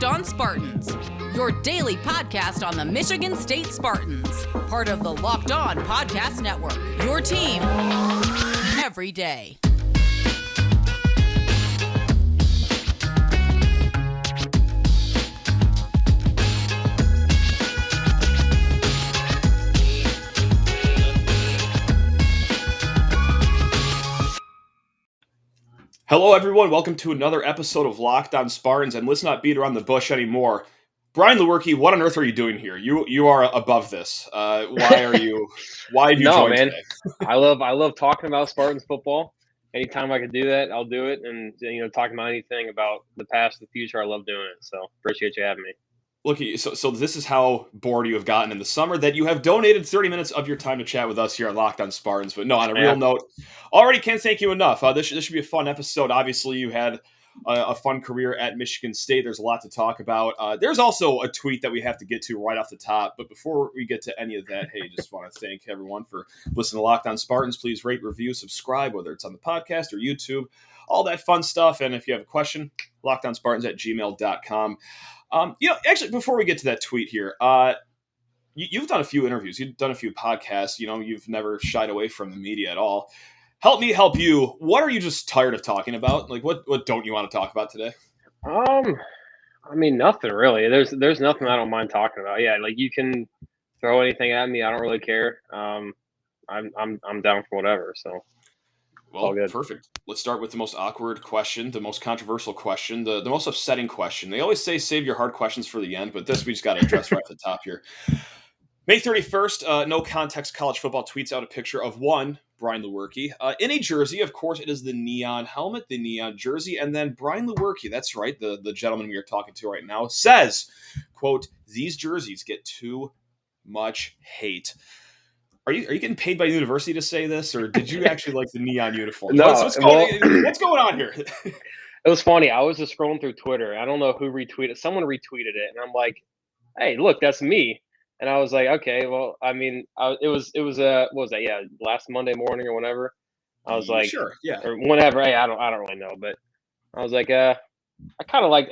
Locked On Spartans, your daily podcast on the Michigan State Spartans, part of the Locked On Podcast Network, your team every day. Hello, everyone. Welcome to another episode of Locked On Spartans. And let's not beat around the bush anymore. Brian Lewerke, what on earth are you doing here? You are above this. Why have you joined man. today? I love talking about Spartans football. Anytime I can do that, I'll do it. And talking about anything about the past and the future, I love doing it. So appreciate you having me. Look, so this is how bored you have gotten in the summer that you have donated 30 minutes of your time to chat with us here at Locked On Spartans. But no, on a real note, already can't thank you enough. This should be a fun episode. Obviously, you had a fun career at Michigan State. There's a lot to talk about. There's also a tweet that we have to get to right off the top. But before we get to any of that, hey, just want to thank everyone for listening to Locked On Spartans. Please rate, review, subscribe, whether it's on the podcast or YouTube, all that fun stuff. And if you have a question, lockedonspartans@gmail.com. Actually, before we get to that tweet here, you've done a few interviews, you've done a few podcasts, you've never shied away from the media at all. Help me help you. What are you just tired of talking about? Like, what don't you want to talk about today? Nothing really. There's nothing I don't mind talking about. Yeah, like you can throw anything at me. I don't really care. I'm down for whatever. So. Well, perfect. Let's start with the most awkward question, the most controversial question, the most upsetting question. They always say save your hard questions for the end, but this we just got to address right at the top here. May 31st, No Context College Football tweets out a picture of one, Brian Lewerke, in a jersey. Of course, it is the neon helmet, the neon jersey, and then Brian Lewerke, that's right, the gentleman we are talking to right now, says, quote, "These jerseys get too much hate." Are you getting paid by university to say this, or did you actually like the neon uniform? No, what's going on here? It was funny. I was just scrolling through Twitter. I don't know who retweeted. Someone retweeted it, and I'm like, "Hey, look, that's me." And I was like, "Okay, well, it was what was that? Yeah, last Monday morning or whatever." I was like, "Sure, yeah, or whatever." Hey, I don't really know, but I was like, I kind of like.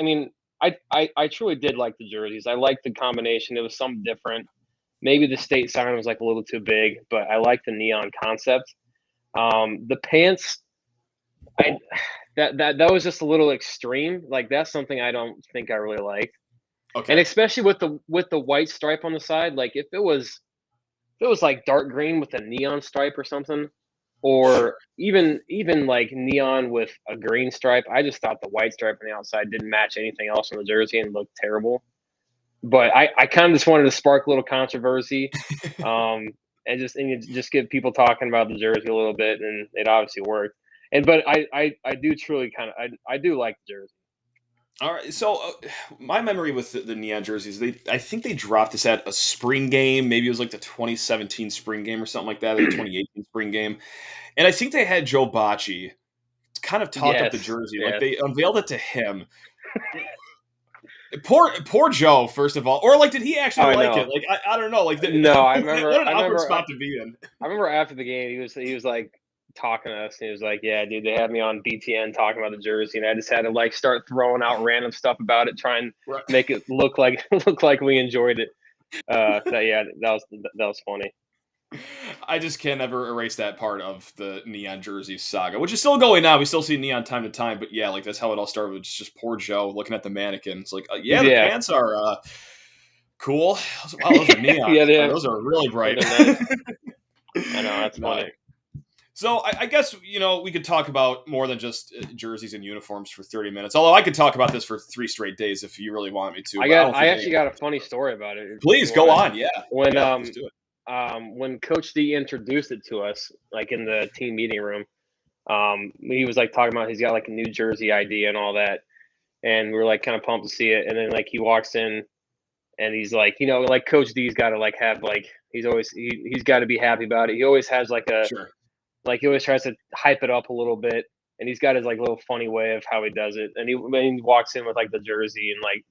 I truly did like the jerseys. I liked the combination. It was something different. Maybe the state sign was like a little too big, but I like the neon concept. The pants, that was just a little extreme. Like that's something I don't think I really liked. Okay. And especially with the white stripe on the side, like if it was like dark green with a neon stripe or something, or even like neon with a green stripe, I just thought the white stripe on the outside didn't match anything else on the jersey and looked terrible. But I kind of just wanted to spark a little controversy, and just get people talking about the jersey a little bit, and it obviously worked. But I do truly I do like the jersey. All right, so my memory with the neon jerseys, I think they dropped this at a spring game. Maybe it was like the 2017 spring game or something like that, or the 2018 spring game. And I think they had Joe Bocci kind of talked up the jersey. Yes. Like they unveiled it to him. Poor Joe, first of all. Or, like, did he actually like it? Like, I don't know. Like, no, I remember. What an awkward spot to be in. I remember after the game, he was like talking to us, and he was like, "Yeah, dude, they had me on BTN talking about the jersey, and I just had to like start throwing out random stuff about it, try and make it look like we enjoyed it." That was funny. I just can't ever erase that part of the neon jersey saga, which is still going on. We still see neon time to time, but yeah, like that's how it all started. It's just poor Joe looking at the mannequin. It's like, the pants are cool. Wow, those are neon. Yeah, those are really bright. I know, that's funny. So I guess, we could talk about more than just jerseys and uniforms for 30 minutes. Although I could talk about this for 3 straight days if you really want me to. I actually got a funny story about it. Please go on. Yeah. Let's do it. When Coach D introduced it to us, like in the team meeting room, he was like talking about he's got like a New Jersey ID and all that, and we were like kind of pumped to see it. And then like he walks in, and he's like, like Coach D's got to like have like he's got to be happy about it. He always has like like he always tries to hype it up a little bit, and he's got his like little funny way of how he does it. And he walks in with like the jersey and like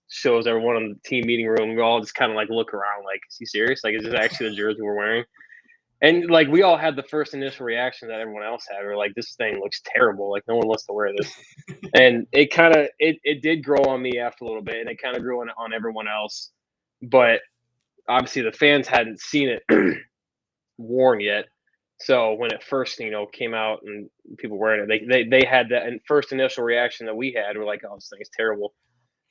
shows everyone in the team meeting room. We all just kind of like look around like, is he serious? Like, is this actually the jersey we're wearing? And like we all had the first initial reaction that everyone else had. We're like, this thing looks terrible. Like no one wants to wear this. And it kind of it did grow on me after a little bit, and it kind of grew on everyone else. But obviously the fans hadn't seen it worn yet. So when it first, came out and people wearing it, they had that and first initial reaction that we had. We're like, oh, this thing's terrible.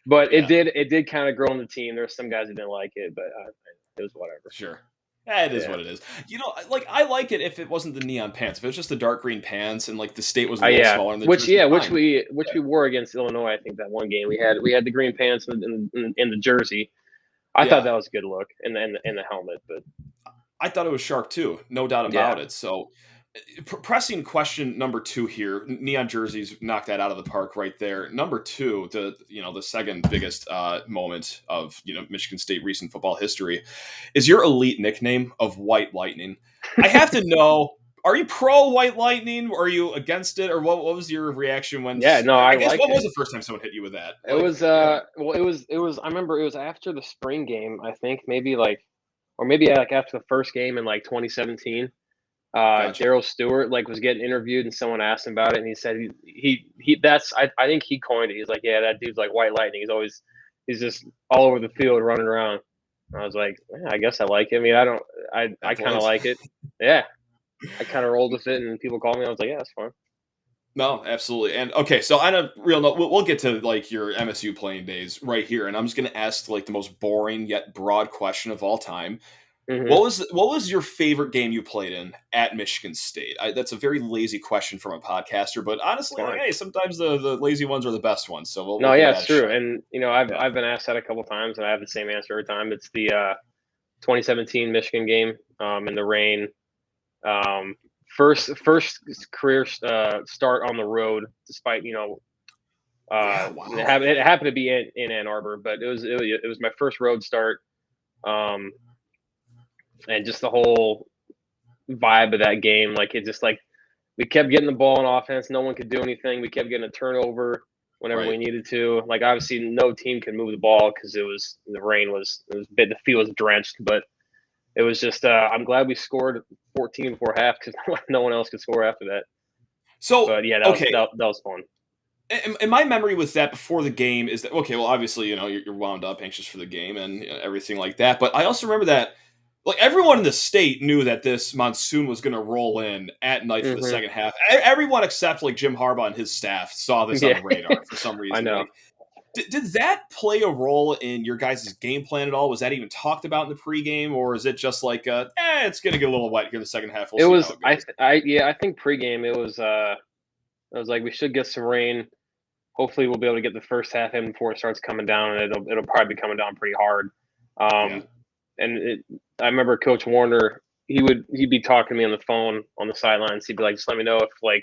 But Yeah. it did kind of grow on the team. There's some guys that didn't like it, but it was whatever. Sure. Yeah, it is what it is. Like I like it if it wasn't the neon pants. If it was just the dark green pants and like the state was a little smaller. And which we wore against Illinois. I think that one game we had the green pants in the jersey. I thought that was a good look in the helmet, but I thought it was sharp too, no doubt about it. So, pressing question number 2 here: neon jerseys knock that out of the park right there. Number 2, the second biggest moment of Michigan State recent football history is your elite nickname of White Lightning. I have to know. Are you pro White Lightning? Or are you against it? Or what was your reaction when? Yeah, no, I guess what was the first time someone hit you with that? It was it was. I remember it was after the spring game. I think maybe after the first game in like 2017. Gotcha. Daryl Stewart was getting interviewed and someone asked him about it and he said I think he coined it. He's like, yeah, that dude's like White Lightning. He's just all over the field running around. And I was like, yeah, I guess I like it. I mean, I kind of like it. Yeah. I kind of rolled with it and people called me. I was like, yeah, that's fine. No, absolutely. And okay, so on a real note, we'll get to like your MSU playing days right here, and I'm just going to ask like the most boring yet broad question of all time. Mm-hmm. What was your favorite game you played in at Michigan State? That's a very lazy question from a podcaster, but honestly, hey, sometimes the lazy ones are the best ones. So it's true. And I've been asked that a couple times, and I have the same answer every time. It's the 2017 Michigan game in the rain. First career start on the road, despite wow. It happened to be in Ann Arbor, but it was my first road start. And just the whole vibe of that game, we kept getting the ball on offense. No one could do anything. We kept getting a turnover whenever we needed to. Like obviously, no team could move the ball because the rain was the field was drenched. But it was just I'm glad we scored 14 before half because no one else could score after that. So, but yeah, that was fun. And my memory with that before the game is that okay. Well, obviously, you're wound up, anxious for the game, and everything like that. But I also remember that. Like everyone in the state knew that this monsoon was going to roll in at night for the second half. Everyone except like Jim Harbaugh and his staff saw this on the radar for some reason. I know. Like, did that play a role in your guys' game plan at all? Was that even talked about in the pregame, or is it just like, it's going to get a little wet here in the second half? I think pregame it was like we should get some rain. Hopefully, we'll be able to get the first half in before it starts coming down, and it'll probably be coming down pretty hard. And I remember Coach Warner, he'd be talking to me on the phone on the sidelines. He'd be like, just let me know if like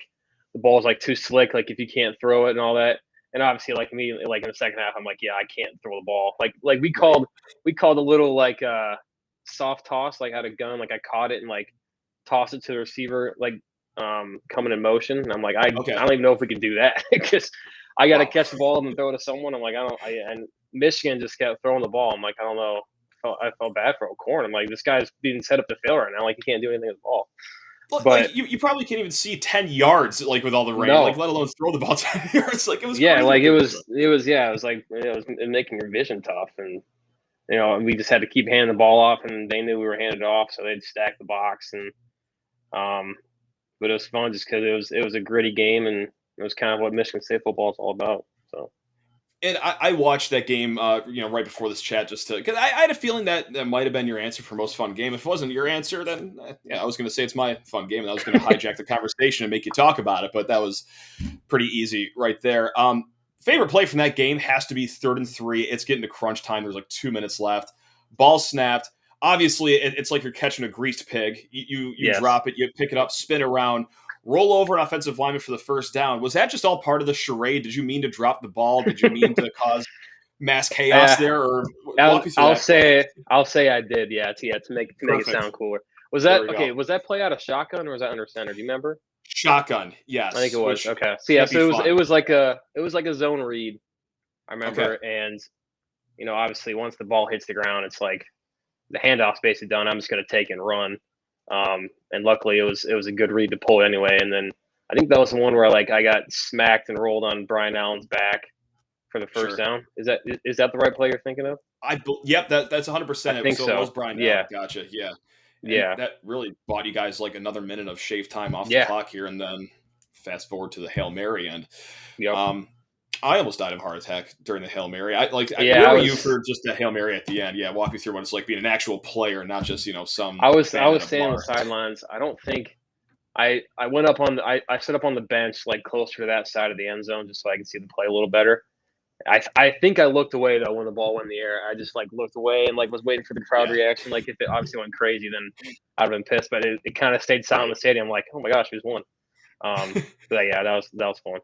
the ball's like too slick, like if you can't throw it and all that. And obviously like immediately like in the second half, I'm like, yeah, I can't throw the ball. Like we called a little like soft toss, like I had a gun, like I caught it and like tossed it to the receiver, like coming in motion. And I'm like, I don't even know if we can do that because I got to catch the ball and throw it to someone. I'm like, and Michigan just kept throwing the ball. I'm like, I don't know. I felt bad for O'Korn. I'm like, this guy's being set up to fail right now. Like, he can't do anything with the ball. But like, you probably can't even see 10 yards, like with all the rain, like let alone throw the ball 10 yards. Like it was. Yeah, like it was like it was making your vision tough, and we just had to keep handing the ball off, and they knew we were handing it off, so they'd stack the box, and but it was fun just because it was a gritty game, and it was kind of what Michigan State football is all about. So. And I watched that game, right before this chat, just because I had a feeling that might have been your answer for most fun game. If it wasn't your answer, then I was going to say it's my fun game, and I was going to hijack the conversation and make you talk about it. But that was pretty easy right there. Favorite play from that game has to be 3rd and 3. It's getting to crunch time. There's like 2 minutes left. Ball snapped. Obviously, it's like you're catching a greased pig. You drop it, you pick it up, spin around. Roll over an offensive lineman for the first down. Was that just all part of the charade? Did you mean to drop the ball? Did you mean to cause mass chaos there? Or I'll say I did. Yeah, to make it sound cooler. Was that okay? Was that play out of shotgun or was that under center? Do you remember? Shotgun. Yes, I think it was. Okay. So yeah, so it was like a zone read. I remember, and obviously once the ball hits the ground, it's like the handoff's basically done. I'm just going to take and run. And luckily it was a good read to pull anyway. And then I think that was the one where like I got smacked and rolled on Brian Allen's back for the first down. Is that the right play you're thinking of? Yep, that's 100%. I think so. It was Brian Allen. Gotcha. Yeah. And that really bought you guys like another minute of shave time off the clock here, and then fast forward to the Hail Mary end. Yep. I almost died of a heart attack during the Hail Mary. Where were you for just the Hail Mary at the end? Yeah, walk me through what it's like being an actual player, not just some. I was standing on the sidelines. I don't think I went up on I set up on the bench like closer to that side of the end zone just so I could see the play a little better. I think I looked away though when the ball went in the air. I just like looked away and like was waiting for the crowd reaction. Like if it obviously went crazy, then I'd have been pissed. But it kind of stayed silent in the stadium. Like, oh my gosh, who's won? But yeah, that was fun.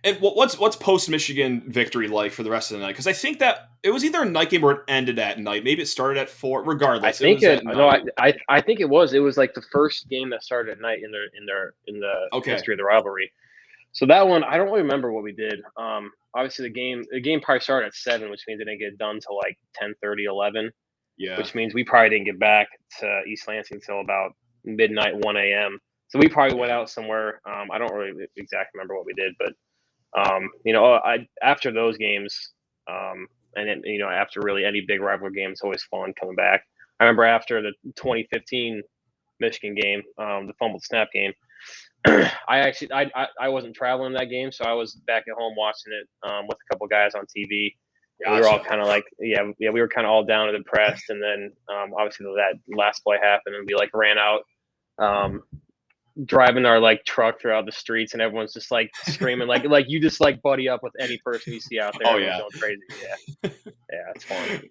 And what's post Michigan victory like for the rest of the night? Because I think that it was either a night game or it ended at night. Maybe it started at 4. Regardless, I think I think it was like the first game that started at night in the history of the rivalry. So that one, I don't really remember what we did. Obviously, the game probably started at 7, which means it didn't get done till like 10:30, 11. Yeah. Which means we probably didn't get back to East Lansing until about midnight, 1 a.m. So we probably went out somewhere. I don't really exactly remember what we did, but after those games, and then after really any big rivalry game, it's always fun coming back. I remember after the 2015 Michigan game, the fumbled snap game. I wasn't traveling that game, so I was back at home watching it with a couple guys on TV. Gotcha. We were all kind of like, we were kind of all down and depressed. And then obviously that last play happened, and we like ran out, driving our like truck throughout the streets, and everyone's just like screaming, like you just like buddy up with any person you see out there. Oh yeah, going crazy. Yeah, it's fun.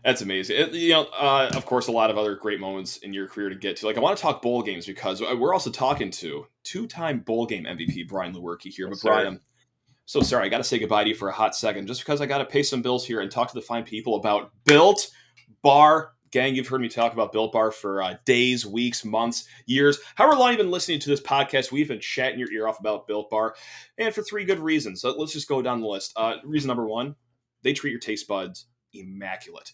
That's amazing. Of course, a lot of other great moments in your career to get to. Like, I want to talk bowl games because we're also talking to 2-time bowl game MVP Brian Lewerke here. But Brian, I'm so sorry. I got to say goodbye to you for a hot second, just because I got to pay some bills here and talk to the fine people about Built Bar. Gang, you've heard me talk about Built Bar for days, weeks, months, years. However long you've been listening to this podcast, we've been chatting your ear off about Built Bar, and for 3 good reasons. So let's just go down the list. Reason number 1, they treat your taste buds immaculate.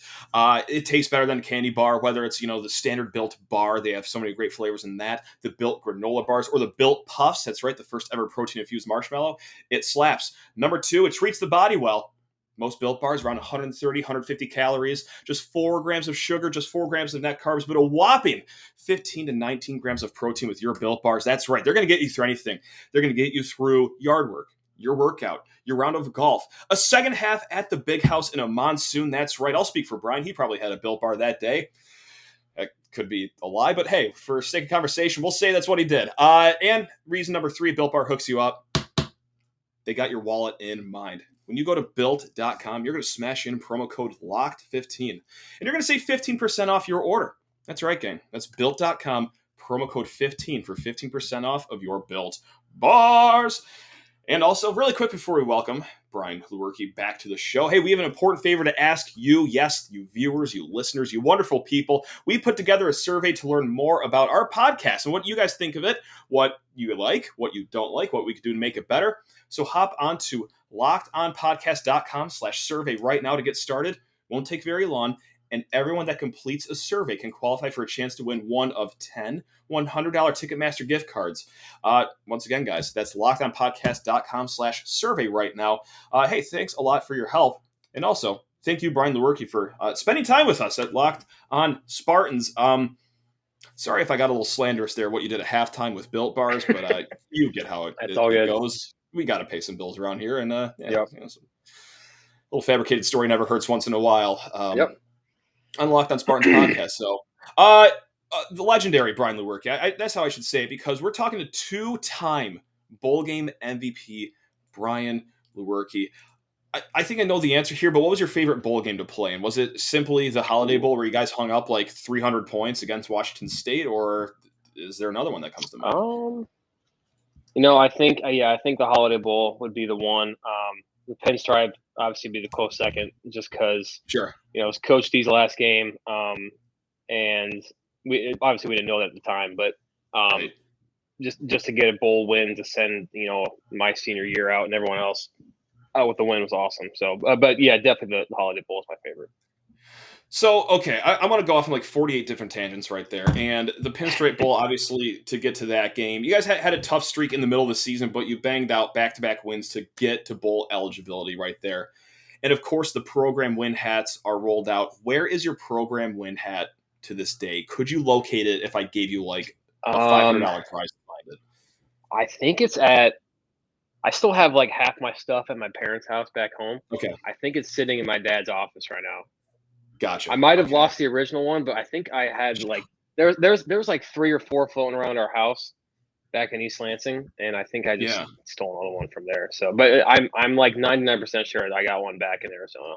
It tastes better than a candy bar, whether it's the standard Built bar. They have so many great flavors in that. The Built granola bars or the Built Puffs. That's right, the first ever protein infused marshmallow. It slaps. Number 2, it treats the body well. Most Built bars around 130, 150 calories, just 4 grams of sugar, just 4 grams of net carbs, but a whopping 15 to 19 grams of protein with your Built bars. That's right. They're going to get you through anything. They're going to get you through yard work, your workout, your round of golf, a second half at the big house in a monsoon. That's right. I'll speak for Brian. He probably had a Built bar that day. That could be a lie, but hey, for sake of conversation, we'll say that's what he did. And reason number 3, Built Bar hooks you up. They got your wallet in mind. When you go to Built.com, you're going to smash in promo code LOCKED15, and you're going to save 15% off your order. That's right, gang. That's Built.com, promo code 15 for 15% off of your Built bars. And also, really quick before we welcome Brian Lewerke back to the show, hey, we have an important favor to ask you. Yes, you viewers, you listeners, you wonderful people. We put together a survey to learn more about our podcast and what you guys think of it, what you like, what you don't like, what we could do to make it better. So hop on to lockedonpodcast.com/survey right now to get started. Won't take very long. And everyone that completes a survey can qualify for a chance to win one of 10 $100 Ticketmaster gift cards. Once again, guys, that's lockedonpodcast.com/survey right now. Hey, thanks a lot for your help. And also, thank you, Brian Lewerke, for spending time with us at Locked on Spartans. Sorry if I got a little slanderous there, what you did at halftime with Built Bars, but you get how it goes. We got to pay some bills around here. And a little fabricated story never hurts once in a while. On Locked on Spartans podcast. So the legendary Brian Lewerke, that's how I should say it, because we're talking to 2-time bowl game MVP Brian Lewerke. I think I know the answer here, but what was your favorite bowl game to play? And was it simply the Holiday Bowl where you guys hung up like 300 points against Washington State, or is there another one that comes to mind? I think the Holiday Bowl would be the one. The Pinstripe obviously be the close second, just because it was Coach D's last game, and we didn't know that at the time, but just to get a bowl win to send my senior year out and everyone else out with the win was awesome. So, but yeah, definitely the Holiday Bowl is my favorite. So, okay, I want to go off on like 48 different tangents right there. And the Pinstripe Bowl, obviously, to get to that game, you guys had a tough streak in the middle of the season, but you banged out back-to-back wins to get to bowl eligibility right there. And of course, the program win hats are rolled out. Where is your program win hat to this day? Could you locate it if I gave you like a $500 prize to find it? I think it's at. I still have like half my stuff at my parents' house back home. Okay. I think it's sitting in my dad's office right now. Gotcha. I might have lost the original one, but I think I had like there's like 3 or 4 floating around our house back in East Lansing, and I think I just stole another one from there. So, but I'm like 99% sure that I got one back in Arizona.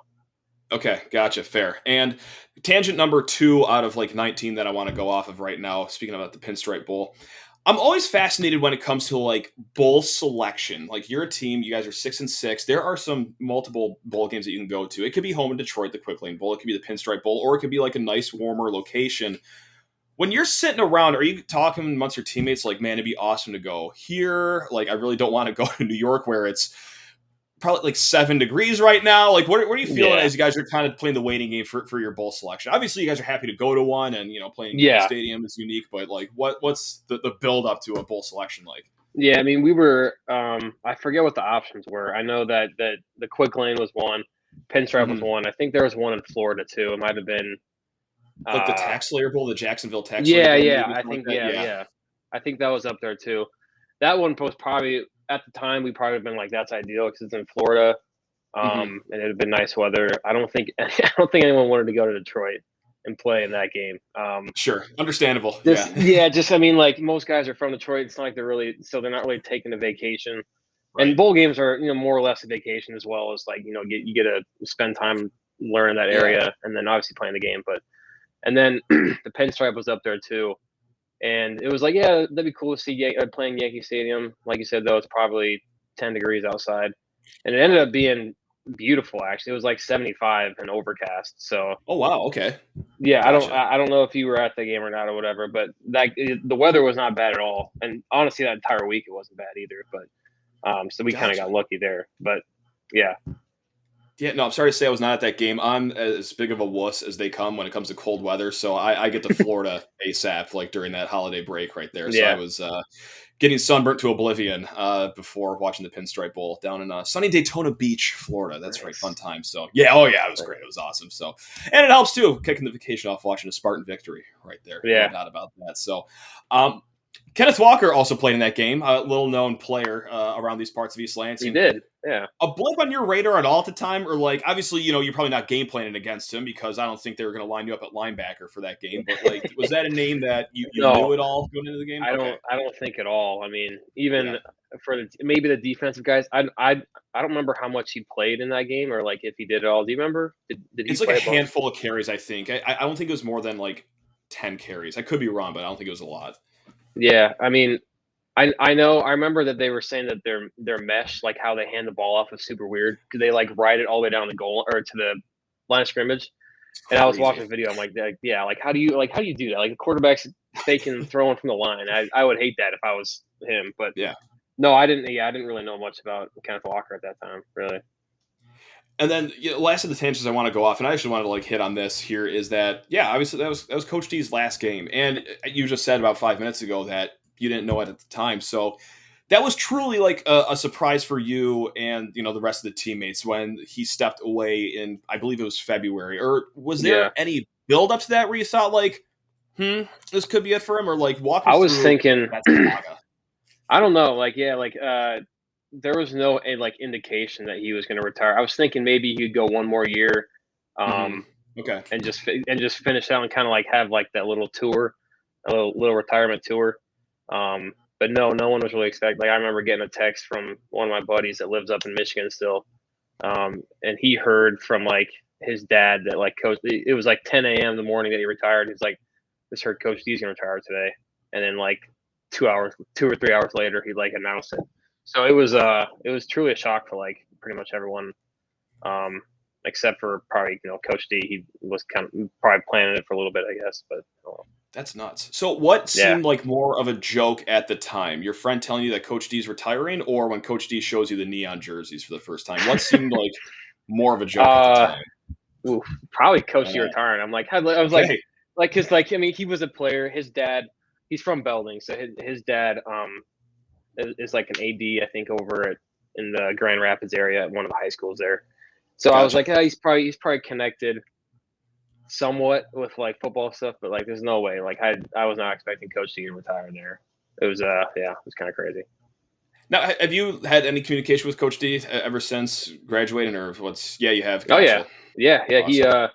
Okay, gotcha, fair. And tangent number 2 out of like 19 that I want to go off of right now, speaking about the Pinstripe Bowl, I'm always fascinated when it comes to like bowl selection. Like you're a team, you guys are 6-6. There are some multiple bowl games that you can go to. It could be home in Detroit, the Quick Lane Bowl. It could be the Pinstripe Bowl, or it could be like a nice, warmer location. When you're sitting around, are you talking amongst your teammates like, man, it'd be awesome to go here? Like, I really don't want to go to New York where it's probably like 7 degrees right now. Like, what are you feeling as you guys are kind of playing the waiting game for your bowl selection? Obviously, you guys are happy to go to one, and playing in the stadium is unique. But like, what's the build up to a bowl selection like? Yeah, I mean, we were. I forget what the options were. I know that the Quick Lane was one, Pinstripe was one. I think there was one in Florida too. It might have been like the Tax Layer Bowl, the Jacksonville Tax Layer Bowl. Yeah, I think I think that was up there too. That one was probably at the time we probably have been like, that's ideal because it's in Florida, and it had been nice weather. I don't think anyone wanted to go to Detroit and play in that game. Sure, understandable. I mean, like most guys are from Detroit. It's not like they're not really taking a vacation. Right. And bowl games are more or less a vacation as well as like you get to spend time learning that area and then obviously playing the game. And then the Pinstripe was up there too. And it was like, yeah, that'd be cool to see playing Yankee Stadium. Like you said, though, it's probably 10 degrees outside. And it ended up being beautiful, actually. It was like 75 and overcast. So. Oh, wow. Okay. Yeah, gotcha. I don't know if you were at the game or not or whatever, but the weather was not bad at all. And honestly, that entire week, it wasn't bad either. But so we kind of got lucky there. But, yeah. Yeah, no, I'm sorry to say I was not at that game. I'm as big of a wuss as they come when it comes to cold weather, so I get to Florida ASAP, like during that holiday break right there. So I was getting sunburnt to oblivion before watching the Pinstripe Bowl down in sunny Daytona Beach, Florida. That's right, fun time. So it was great. It was awesome. So, and it helps too, kicking the vacation off watching a Spartan victory right there. Yeah, no doubt about that. So, Kenneth Walker also played in that game, a little-known player around these parts of East Lansing. He did, yeah. A blip on your radar at all at the time? Or, like, obviously, you're probably not game planning against him because I don't think they were going to line you up at linebacker for that game. But, like, was that a name that you knew at all going into the game? I don't think at all. I mean, even for maybe the defensive guys, I don't remember how much he played in that game or, like, if he did at all. Do you remember? Did he it's like a handful of carries, I think. I don't think it was more than, like, 10 carries. I could be wrong, but I don't think it was a lot. Yeah, I mean, I know. I remember that they were saying that their mesh, like how they hand the ball off, was super weird because they like ride it all the way down the goal or to the line of scrimmage. And I was watching the video. I'm like, yeah, like how do you do that? Like the quarterback's faking throwing from the line. I would hate that if I was him. But no, I didn't. Yeah, I didn't really know much about Kenneth Walker at that time, really. And then last of the tangents I want to go off, and I actually wanted to like hit on this here is that obviously that was Coach D's last game, and you just said about 5 minutes ago that you didn't know it at the time, so that was truly like a surprise for you and the rest of the teammates when he stepped away in, I believe it was February, or was there any build up to that where you thought like, this could be it for him, or like walk? I was thinking, I don't know, there was no indication that he was going to retire. I was thinking maybe he'd go one more year, okay, and just finish out and kind of like have like that little tour, a little retirement tour. But no one was really expecting. Like I remember getting a text from one of my buddies that lives up in Michigan still, and he heard from like his dad that like Coach. It was like 10 a.m. the morning that he retired. He's like, "Just heard Coach D's gonna retire today," and then like 2 or 3 hours later, he like announced it. So it was truly a shock for like pretty much everyone, except for probably Coach D. He was kind of probably planning it for a little bit, I guess. But that's nuts. So what seemed like more of a joke at the time? Your friend telling you that Coach D's retiring, or when Coach D shows you the neon jerseys for the first time? What seemed like more of a joke at the time? Oof, probably Coach D retiring. I'm like, I was Okay. because I mean, he was a player. His dad, he's from Belding, so his dad is like an AD, I think, over in the Grand Rapids area at one of the high schools there. So I was like, he's probably connected somewhat with like football stuff, but like, there's no way. Like, I was not expecting Coach D to retire there. It was it was kind of crazy. Now, have you had any communication with Coach D ever since graduating, or what's? Yeah, you have. Gotcha. Oh yeah. Awesome.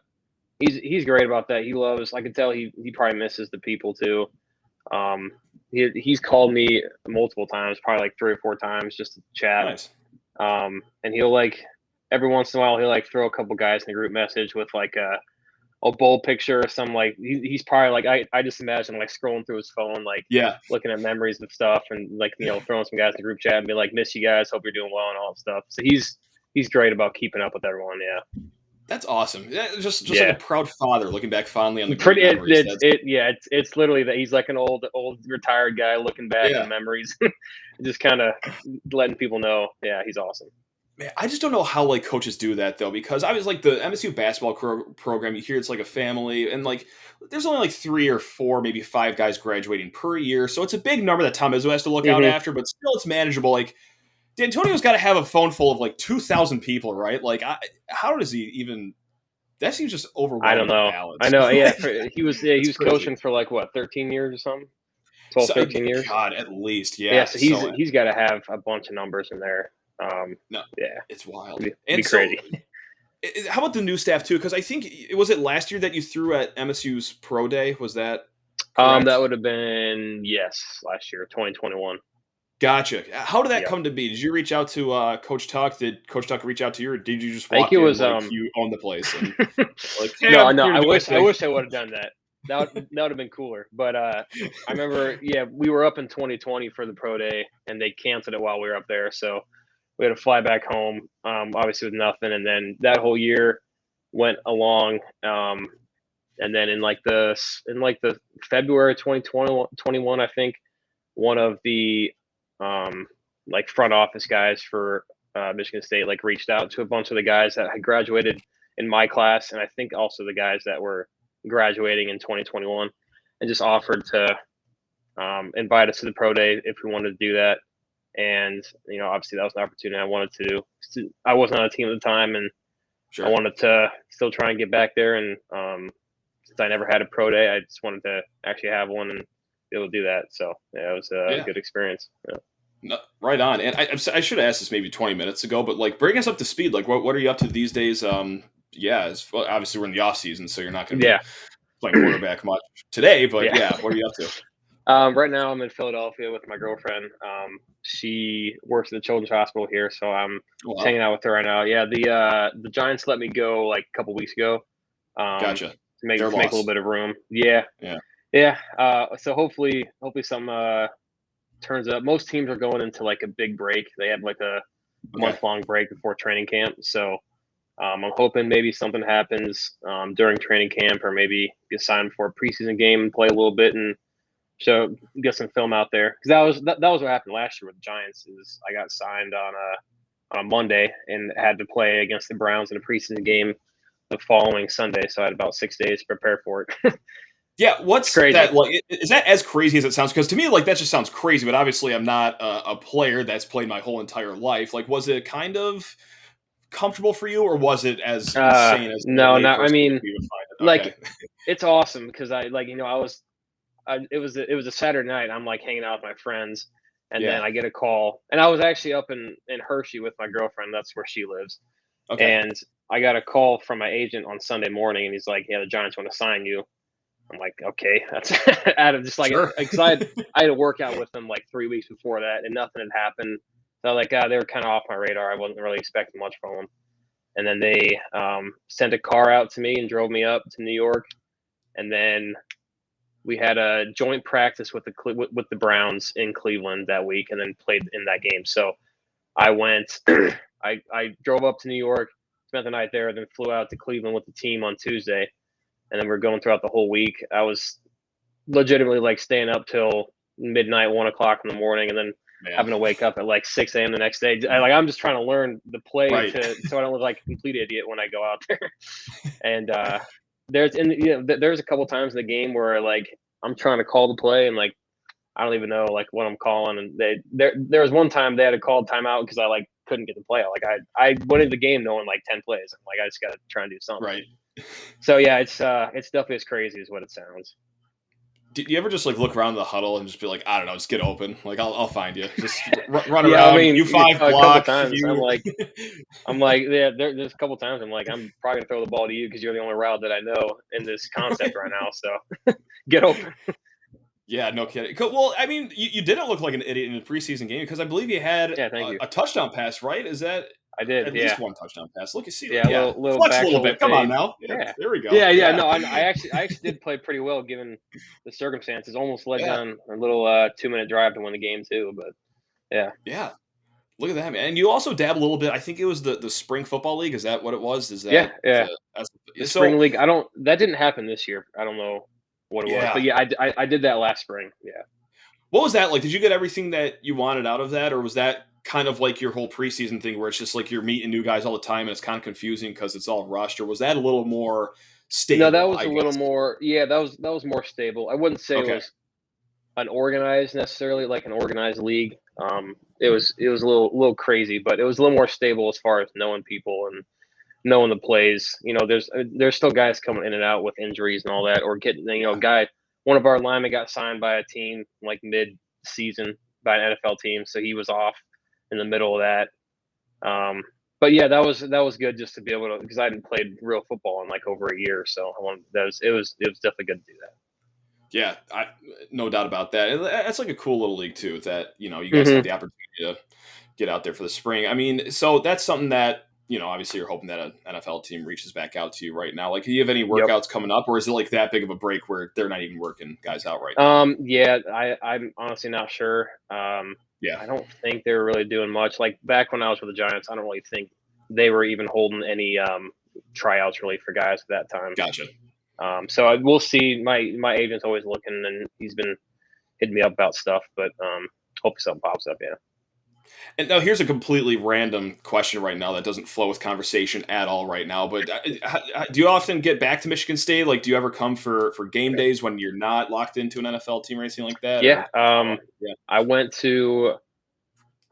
He's great about that. He loves. I can tell he probably misses the people too. He's called me multiple times, probably like 3 or 4 times, just to chat. Nice. And he'll like every once in a while he'll like throw a couple guys in the group message with like a bold picture or some like he's probably like I just imagine like scrolling through his phone like looking at memories and stuff and like throwing some guys in the group chat and be like, miss you guys, hope you're doing well and all that stuff. So he's great about keeping up with everyone. Yeah. That's awesome. Just like a proud father looking back fondly on the memories. It's literally that he's like an old retired guy looking back on memories, just kind of letting people know. Yeah, he's awesome. Man, I just don't know how like coaches do that though, because I was like the MSU basketball program. You hear it's like a family, and like there's only like 3 or 4, maybe 5 guys graduating per year, so it's a big number that Tom Izzo has to look out after. But still, it's manageable. Like Dantonio's got to have a phone full of like 2,000 people, right? Like, how does he even? That seems just overwhelming. I don't know. I know. Yeah, he was coaching for like what 13 years or something. 12, 13 years. God, at least. Yeah. Yeah. So he's got to have a bunch of numbers in there. No. Yeah. It's wild. It'd be crazy. How about the new staff too? Because I think was it last year that you threw at MSU's Pro Day? Was that? Correct? That would have been last year, 2021. Gotcha. How did that come to be? Did you reach out to Coach Tuck? Did Coach Tuck reach out to you, or did you just walk in like you own the place? And, like, no. I wish I would have done that. That would have been cooler. But I remember, we were up in 2020 for the Pro Day, and they canceled it while we were up there. So we had to fly back home, obviously with nothing. And then that whole year went along. And then in the February 2021, I think one of the like front office guys for Michigan State like reached out to a bunch of the guys that had graduated in my class, and I think also the guys that were graduating in 2021, and just offered to invite us to the Pro Day if we wanted to do that. And obviously that was an opportunity I wanted to do. I wasn't on a team at the time, and I wanted to still try and get back there. And since I never had a Pro Day, I just wanted to actually have one and be able to do that. So it was a good experience. Yeah. No, right on. And I should have asked this maybe 20 minutes ago, but like bring us up to speed. Like what are you up to these days? Obviously we're in the off season, so you're not going to be playing quarterback much today, but what are you up to? Right now I'm in Philadelphia with my girlfriend. She works at the Children's Hospital here, so I'm hanging out with her right now. Yeah. The Giants let me go like a couple weeks ago. Gotcha. To make a little bit of room. Yeah. So hopefully some turns up. Most teams are going into like a big break. They have like a month-long break before training camp. So I'm hoping maybe something happens during training camp, or maybe get signed for a preseason game and play a little bit and get some film out there. Because that was what happened last year with the Giants. Is I got signed on a Monday and had to play against the Browns in a preseason game the following Sunday. So I had about 6 days to prepare for it. Yeah, what's that like? Is that as crazy as it sounds? Because to me, like that just sounds crazy. But obviously, I'm not a player that's played my whole entire life. Like, was it kind of comfortable for you, or was it as insane as? No, not. I mean, like it's awesome because it was a Saturday night. I'm like hanging out with my friends, and then I get a call, and I was actually up in Hershey with my girlfriend. That's where she lives, and I got a call from my agent on Sunday morning, and he's like, "Yeah, the Giants want to sign you." I'm like, okay, that's out of just like, because I had a workout with them like 3 weeks before that, and nothing had happened. So like, they were kind of off my radar. I wasn't really expecting much from them. And then they sent a car out to me and drove me up to New York. And then we had a joint practice with the Browns in Cleveland that week, and then played in that game. So I went, I drove up to New York, spent the night there, then flew out to Cleveland with the team on Tuesday. And then we're going throughout the whole week. I was legitimately like staying up till midnight, 1 o'clock in the morning, and then having to wake up at like 6 a.m. the next day. I'm just trying to learn the play so I don't look like a complete idiot when I go out there. And there's a couple times in the game where like I'm trying to call the play and like I don't even know like what I'm calling, and there was one time they had to call timeout because I like couldn't get the play out. Like I went into the game knowing like 10 plays. I'm like I just got to try and do something. Right. So yeah, it's definitely as crazy as what it sounds. Do you ever just like look around the huddle and just be like, I don't know, just get open. Like I'll find you. Just run around. I mean, you five block. Times, I'm like, yeah. There's a couple times I'm like, I'm probably gonna throw the ball to you because you're the only route that I know in this concept right now. So get open. Yeah, no kidding. Well, I mean, you didn't look like an idiot in a preseason game because I believe you had a touchdown pass, right? Is that I did? At least one touchdown pass. Look, you see, yeah, a little flex a little bit. Come on now. Yeah, there we go. Yeah. No, I actually did play pretty well given the circumstances. Almost led down a little 2-minute drive to win the game too, but yeah. Yeah. Look at that, man. And you also dab a little bit. I think it was the spring football league. Is that what it was? Is that the spring league? That didn't happen this year. I don't know what it was, but yeah, I did that last spring. Yeah. What was that like? Did you get everything that you wanted out of that, or was that kind of like your whole preseason thing where it's just like you're meeting new guys all the time and it's kind of confusing because it's all rushed, or was that a little more stable? No, that was a little more. Yeah, that was more stable. I wouldn't say it was an organized necessarily, like an organized league. It was a little crazy, but it was a little more stable as far as knowing people and knowing the plays. You know, there's still guys coming in and out with injuries and all that, or getting one of our linemen got signed by a team like mid-season by an NFL team, so he was off in the middle of that. But yeah, that was good just to be able to, because I hadn't played real football in like over a year, so it was definitely good to do that. Yeah, no doubt about that. And that's like a cool little league too, that you guys have the opportunity to get out there for the spring. I mean, so that's something that obviously you're hoping that an NFL team reaches back out to you right now. Like, do you have any workouts coming up, or is it like that big of a break where they're not even working guys out right now? Yeah, I'm honestly not sure. I don't think they were really doing much. Like back when I was with the Giants, I don't really think they were even holding any tryouts really for guys at that time. Gotcha. So we'll see. My agent's always looking, and he's been hitting me up about stuff, but hopefully something pops up. Yeah. And now here's a completely random question right now that doesn't flow with conversation at all right now. But do you often get back to Michigan State? Like, do you ever come for game days when you're not locked into an NFL team or anything like that? Yeah. I went to,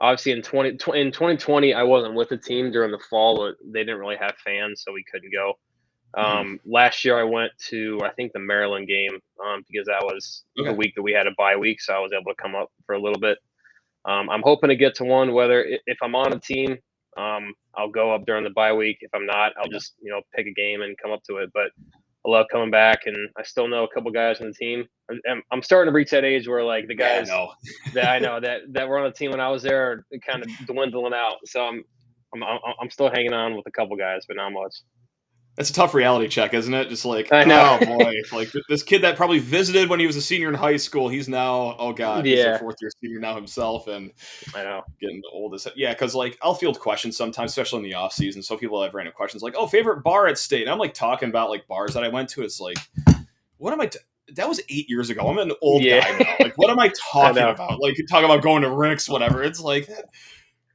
obviously in 2020, I wasn't with the team during the fall, but they didn't really have fans, so we couldn't go. Last year I went to, I think, the Maryland game because that was the week that we had a bye week, so I was able to come up for a little bit. I'm hoping to get to one, whether if I'm on a team, I'll go up during the bye week. If I'm not, I'll just, pick a game and come up to it. But I love coming back, and I still know a couple guys on the team. I'm starting to reach that age where like the guys that I know that were on the team when I was there are kind of dwindling out. So I'm still hanging on with a couple guys, but not much. That's a tough reality check, isn't it? Just like, I know. Oh boy, like this kid that probably visited when he was a senior in high school, he's now, he's a fourth-year senior now himself, and I know, getting old as because like I'll field questions sometimes, especially in the off season. So people have random questions like, "Oh, favorite bar at State?" And I'm like talking about like bars that I went to. It's like, what am I? That was 8 years ago. I'm an old guy now. Like, what am I talking about? Like, you're talking about going to Rick's, whatever. It's like,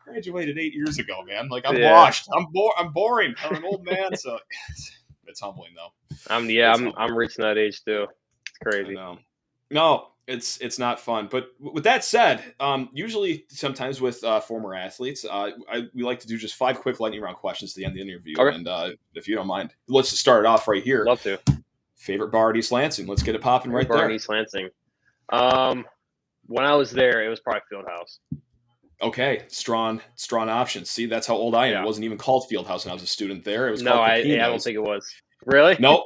graduated 8 years ago, man. Like, I'm washed. I'm boring. I'm an old man, so. It's humbling though. I'm reaching that age too. It's crazy. No, it's not fun. But with that said, usually sometimes with former athletes, we like to do just 5 quick lightning round questions to the end of the interview. Okay. And if you don't mind, let's just start it off right here. Love to. Favorite bar at East Lansing? Let's get it popping right there. Bar at East Lansing. When I was there, it was probably Fieldhouse. Okay, strong options. See, that's how old I am. Yeah. It wasn't even called Fieldhouse when I was a student there. It was called Pepino's. I don't think it was. Really? Nope.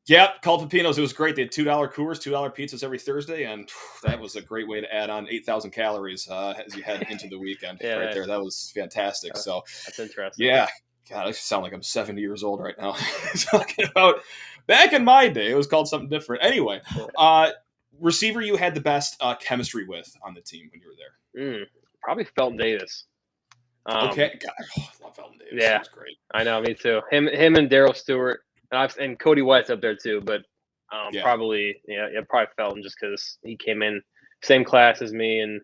Yep, called Pepino's. It was great. They had $2 Coors, $2 pizzas every Thursday, and that was a great way to add on 8,000 calories as you head into the weekend. There. That was fantastic. So that's interesting. Yeah. God, I sound like I'm 70 years old right now. Talking about back in my day, it was called something different. Anyway, receiver you had the best chemistry with on the team when you were there? Probably Felton Davis. Okay, God, I love Felton Davis. Yeah, that's great. I know, me too. Him and Darryl Stewart, and Cody White's up there too. But probably Felton just because he came in same class as me, and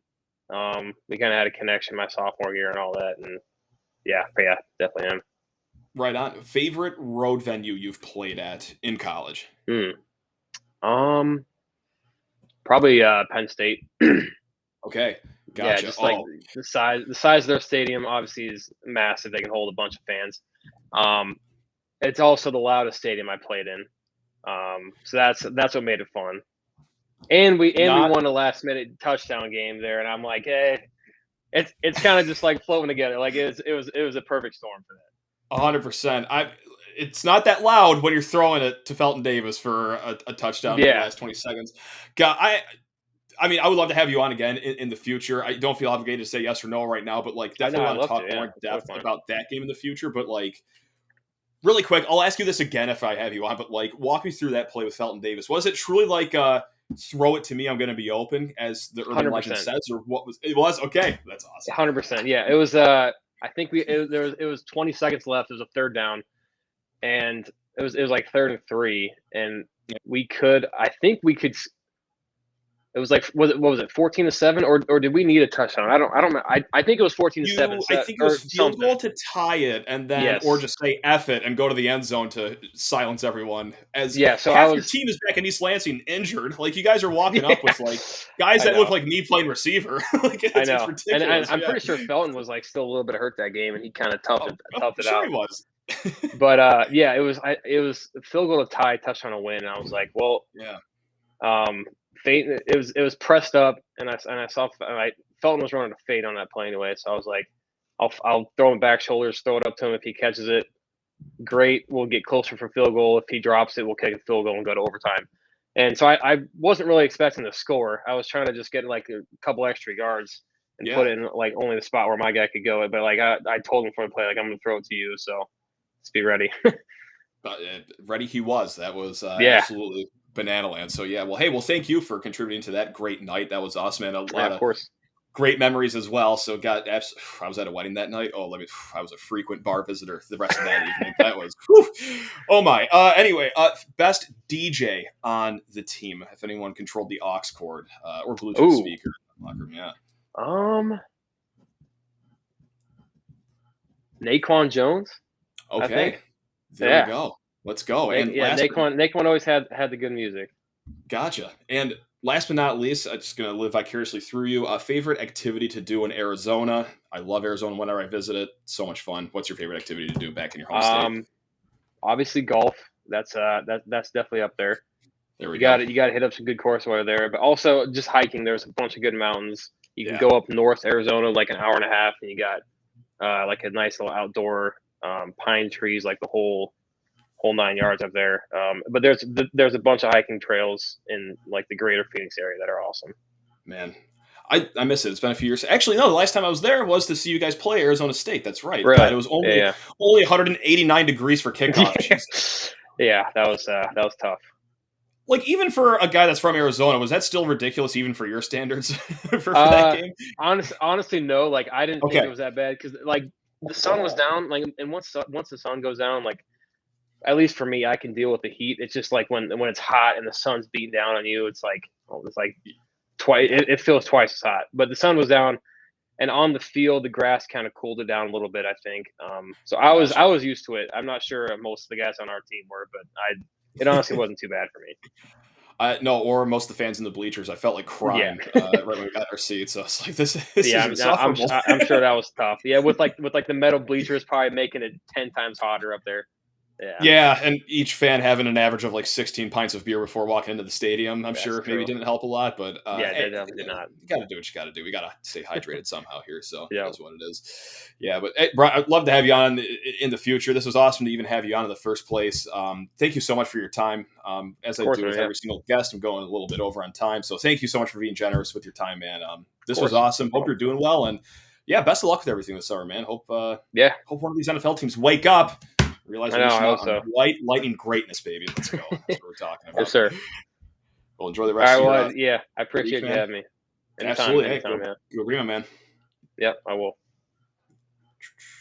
We kind of had a connection my sophomore year and all that, and yeah, definitely am. Right on. Favorite road venue you've played at in college? Probably Penn State. Okay, gotcha. Yeah, just like the size of their stadium obviously is massive. They can hold a bunch of fans. It's also the loudest stadium I played in. So that's what made it fun. And we won a last minute touchdown game there, and I'm like, hey, it's kind of just like floating together. Like it was a perfect storm for that. 100%. It's not that loud when you're throwing it to Felton Davis for a touchdown in the last 20 seconds. God, I mean, I would love to have you on again in the future. I don't feel obligated to say yes or no right now, but like definitely want to talk more in depth about that game in the future. But like, really quick, I'll ask you this again if I have you on. But like, walk me through that play with Felton Davis. Was it truly like throw it to me, I'm going to be open, as the urban 100%. legend says, or what was it? Was okay. That's awesome. 100%. Yeah, it was. I think it was 20 seconds left. It was a third down, and it was like 3rd and 3, and we could. I think we could. It was like, what was it, 14-7, or did we need a touchdown? I don't know. I think it was 14-7. I think it was field goal to tie it, and then or just say F it and go to the end zone to silence everyone. So half your team is back in East Lansing injured. Like, you guys are walking up with like guys that look like me playing receiver. Like, it's ridiculous. And I'm pretty sure Felton was like still a little bit hurt that game, and he kind of toughed it out. He was. But it was a field goal to tie, touchdown to win, and I was like, well, fate. It was pressed up, and I saw Felton was running a fade on that play anyway, so I was like, I'll throw him back shoulders, throw it up to him. If he catches it, great. We'll get closer for field goal. If he drops it, we'll kick a field goal and go to overtime. And so I wasn't really expecting to score. I was trying to just get like a couple extra yards and put it in like only the spot where my guy could go. But like I told him before the play, like, I'm going to throw it to you, so let's be ready. Ready he was. That was absolutely banana land. So thank you for contributing to that great night. That was awesome, and a lot of great memories as well. So I was at a wedding that night. I was a frequent bar visitor the rest of that evening. That was oh my. Anyway, best DJ on the team, if anyone controlled the aux cord or Bluetooth speaker in the locker room. Naquan Jones. Okay. There we go. Let's go. Naquan always had the good music. Gotcha. And last but not least, I'm just going to live vicariously through you. A favorite activity to do in Arizona? I love Arizona whenever I visit it. So much fun. What's your favorite activity to do back in your home state? Obviously golf. That's definitely up there. You got to hit up some good course weather there, but also just hiking. There's a bunch of good mountains. You can go up north Arizona like an hour and a half, and you got like a nice little outdoor pine trees, like the whole 9 yards up there. But there's a bunch of hiking trails in like the greater Phoenix area that are awesome. Man, I miss it. It's been a few years. Actually, no, the last time I was there was to see you guys play Arizona State. That's right. Really? God, it was only 189 degrees for kickoff. Yeah, that was tough. Like, even for a guy that's from Arizona, was that still ridiculous even for your standards for that game? Honestly, no. Like, I didn't think it was that bad because like the sun was down. Like, and once the sun goes down, like, at least for me, I can deal with the heat. It's just like when it's hot and the sun's beating down on you, it's like twice. It feels twice as hot. But the sun was down, and on the field, the grass kind of cooled it down a little bit, I think. So I was used to it. I'm not sure most of the guys on our team were, but it honestly wasn't too bad for me. No, or most of the fans in the bleachers. I felt like crying right when we got our seats. So I was like, this is insufferable. I'm sure that was tough. Yeah, with the metal bleachers probably making it 10 times hotter up there. Yeah, and each fan having an average of like 16 pints of beer before walking into the stadium, I'm sure maybe didn't help a lot, but it did not. You got to do what you got to do. We got to stay hydrated somehow here, so that's what it is. Yeah, but hey, Brian, I'd love to have you on in the future. This was awesome to even have you on in the first place. Thank you so much for your time. As I do with every single guest, I'm going a little bit over on time, so thank you so much for being generous with your time, man. This was awesome. Hope you're doing well, and best of luck with everything this summer, man. Hope one of these NFL teams wake up. Realize lightning greatness, baby. Let's go. That's what we're talking about. Yes, sir. Well, enjoy the rest of your I appreciate you having me. Absolutely. Anytime, man. You agree, my man? Yep, I will.